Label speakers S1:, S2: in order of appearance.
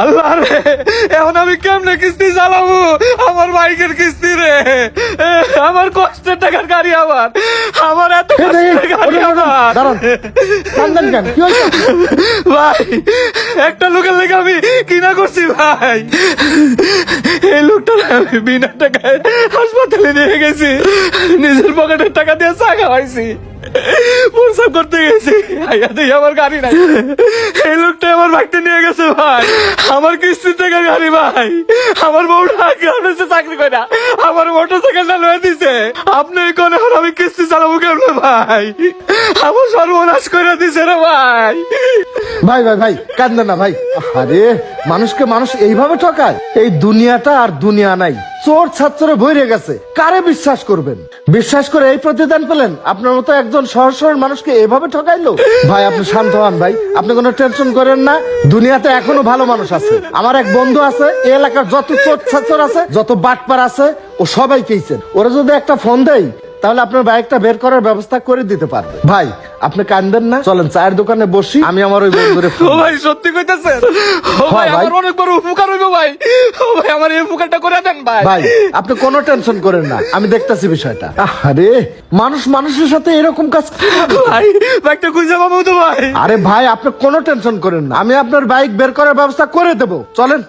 S1: আল্লাহ রে, এখন আমি কেমনে কিস্তি চালাবো? আমার বাইকের কিস্তি রে, আমার কষ্টের টাকার গাড়ি, আমার এত কষ্টের গাড়ি আমার।
S2: কান্দেন কেন? কি হয়েছে?
S1: ভাই, একটা লোকের লেগে আমি কিনা করছি ভাই। এই লোকটা আমি বিনা টাকায় হাসপাতালে নিয়ে গেছি, নিজের পকেটের টাকা দিয়ে চা খাওয়াইছি, প্রসাব করতে গেছি, আমার গাড়ি নাই। এই লোকটা আমার বাইকটা নিয়ে গেছে ভাই, আমার কিস্তির টাকা গাড়ি ভাই। আমার বউটা চাকরি করে না, আমার মোটর সাইকেলটা লয়ে দিছে। আপনি কোন এখন আমি কিস্তি চালাবো কেমন ভাই? আমার সর্বনাশ করে দিছে রে ভাই।
S2: ভাই ভাই ভাই কান্দেন না ভাই। আরে মানুষকে মানুষ এইভাবে ঠকায়? এই দুনিয়াটা আর দুনিয়া নাই, চোর ছাত্রে ভরে গেছে। কারে বিশ্বাস করবেন? বিশ্বাস করে এই প্রতিদান পেলেন? আপনার মতো একজন সহজ সরল মানুষকে এভাবে ঠকাইলো? ভাই আপনি শান্ত হন ভাই, আপনি কোনো টেনশন করেন না। দুনিয়াতে এখনো ভালো মানুষ আছে। আমার এক বন্ধু আছে, এই এলাকার যত চোর ছাত্র আছে, যত বাটপার আছে, ও সবাইকেইছেন। ওরা যদি একটা ফোন দেয় তাহলে আপনার বাইকটা বের করার ব্যবস্থা করে দিতে পারবে। ভাই আপনি কান্দেন না, চলেন চায়ের দোকানে বসি, আমি আমার ওই বন্ধুরে
S1: ও ভাই সত্যি কইতাছেন? ও ভাই
S2: হ্যাঁ ভাই।
S1: আমার অনেক বড় উপকার হইব ভাই। ও ভাই আমার এই উপকারটা করে দেন ভাই।
S2: ভাই আপনি কোনো টেনশন করেন না, আমি দেখতাছি বিষয়টা। আরে মানুষ মানুষের সাথে এরকম কাজ কিভাবে করে?
S1: ভাই বাইকটা খুঁজে পাবো তো ভাই?
S2: আরে ভাই আপনি কোনো টেনশন করেন না, আমি আপনার বাইক বের করার ব্যবস্থা করে দেবো, চলেন।